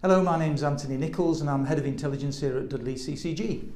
Hello, my name's Anthony Nicholls and I'm Head of Intelligence here at Dudley CCG.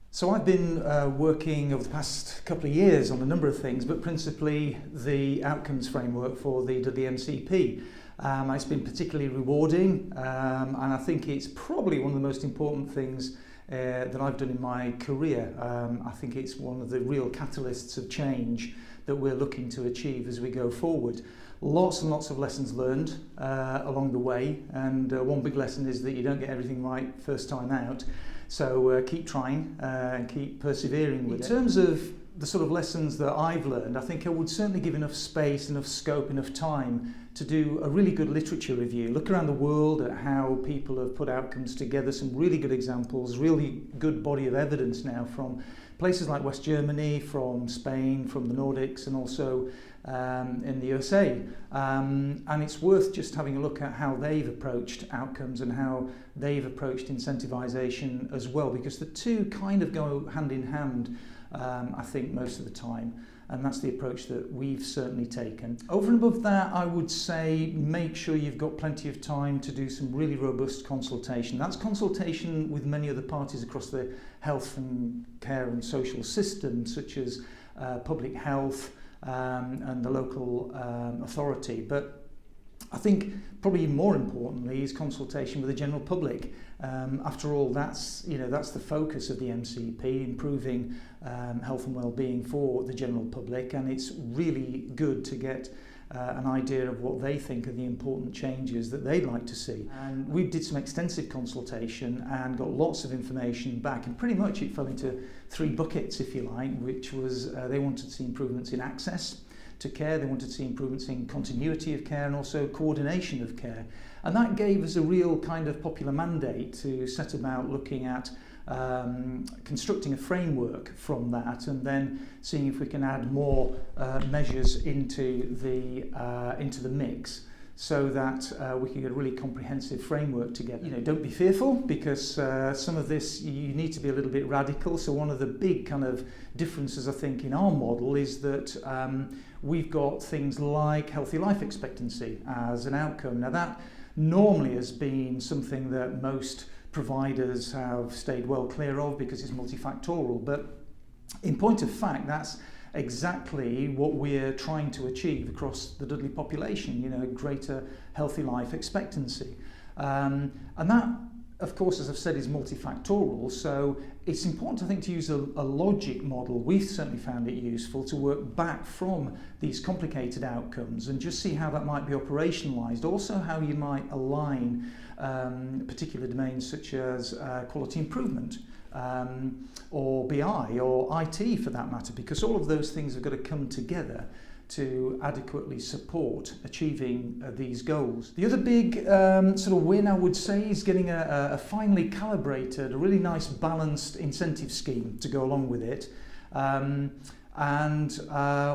So I've been working over the past couple of years on a number of things, but principally the outcomes framework for the Dudley MCP. It's been particularly rewarding and I think it's probably one of the most important things that I've done in my career. I think it's one of the real catalysts of change that we're looking to achieve as we go forward. Lots and lots of lessons learned along the way, and one big lesson is that you don't get everything right first time out, so keep trying and keep persevering with it. In terms of the sort of lessons that I've learned, I think I would certainly give enough space, enough scope, enough time to do a really good literature review. Look around the world at how people have put outcomes together, some really good examples, really good body of evidence now from places like West Germany, from Spain, from the Nordics, and also in the USA. And it's worth just having a look at how they've approached outcomes and how they've approached incentivization as well, because the two kind of go hand in hand, I think, most of the time. And that's the approach that we've certainly taken. Over and above that, I would say make sure you've got plenty of time to do some really robust consultation. That's consultation with many other parties across the health and care and social system, such as public health and the local authority. But I think probably more importantly is consultation with the general public. After all, that's the focus of the MCP, improving health and well-being for the general public, and it's really good to get an idea of what they think are the important changes that they'd like to see. And we did some extensive consultation and got lots of information back, and pretty much it fell into three buckets, if you like, which was they wanted to see improvements in access to care, they wanted to see improvements in continuity of care and also coordination of care. And that gave us a real kind of popular mandate to set about looking at constructing a framework from that, and then seeing if we can add more measures into the mix, so that we can get a really comprehensive framework together. Don't be fearful, because some of this you need to be a little bit radical. So one of the big kind of differences I think in our model is that we've got things like healthy life expectancy as an outcome. Now that normally has been something that most providers have stayed well clear of because it's multifactorial, but in point of fact that's exactly what we're trying to achieve across the Dudley population, greater healthy life expectancy. And that, of course, as I've said, is multifactorial, so it's important, I think, to use a logic model. We've certainly found it useful to work back from these complicated outcomes and just see how that might be operationalised, also how you might align particular domains such as quality improvement, or BI or IT for that matter, because all of those things have got to come together to adequately support achieving these goals. The other big sort of win, I would say, is getting a finely calibrated, a really nice balanced incentive scheme to go along with it. And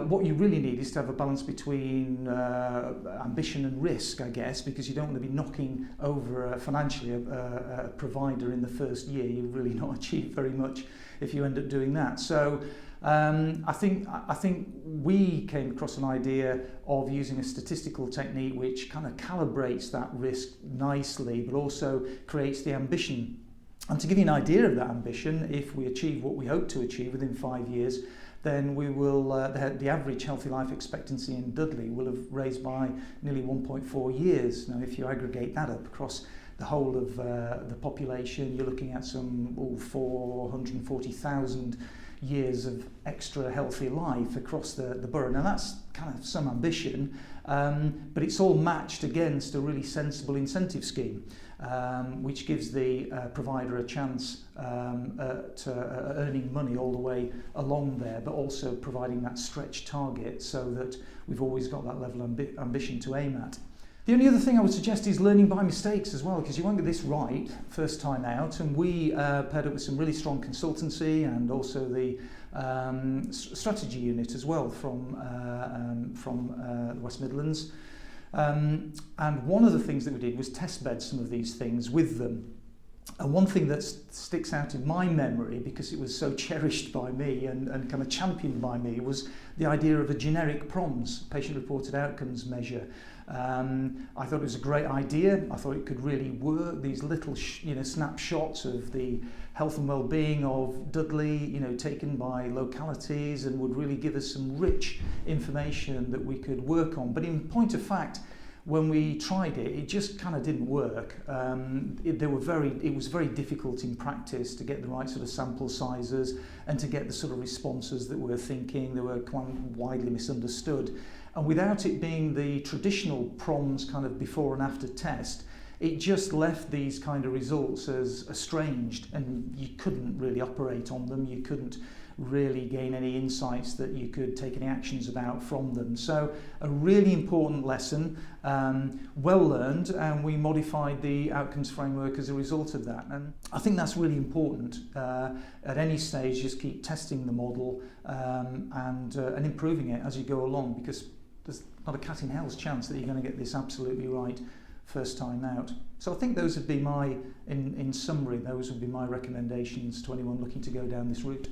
what you really need is to have a balance between ambition and risk, I guess, because you don't want to be knocking over financially a provider in the first year. You really not achieve very much if you end up doing that. So I think we came across an idea of using a statistical technique which kind of calibrates that risk nicely, but also creates the ambition. And to give you an idea of that ambition, if we achieve what we hope to achieve within 5 years, then we will, the average healthy life expectancy in Dudley will have raised by nearly 1.4 years. Now, if you aggregate that up across the whole of the population, you're looking at some 440,000 years of extra healthy life across the borough. Now that's kind of some ambition, but it's all matched against a really sensible incentive scheme, which gives the provider a chance at earning money all the way along there, but also providing that stretch target so that we've always got that level of ambition to aim at. The only other thing I would suggest is learning by mistakes as well, because you won't get this right first time out, and we paired up with some really strong consultancy and also the strategy unit as well from the West Midlands. And one of the things that we did was test bed some of these things with them. And one thing that sticks out in my memory, because it was so cherished by me and kind of championed by me, was the idea of a generic PROMS, patient reported outcomes measure, I thought it was a great idea. I thought it could really work. These little snapshots of the health and well-being of Dudley, taken by localities, and would really give us some rich information that we could work on. But in point of fact, when we tried it, it just kind of didn't work. It was very difficult in practice to get the right sort of sample sizes and to get the sort of responses that we're thinking. They were quite widely misunderstood. And without it being the traditional PROMS kind of before and after test, it just left these kind of results as estranged, and you couldn't really operate on them. You couldn't really gain any insights that you could take any actions about from them. So a really important lesson, well learned, and we modified the outcomes framework as a result of that. And I think that's really important. At any stage, just keep testing the model and improving it as you go along, because there's not a cat in hell's chance that you're going to get this absolutely right first time out. So I think those would be in summary, those would be my recommendations to anyone looking to go down this route.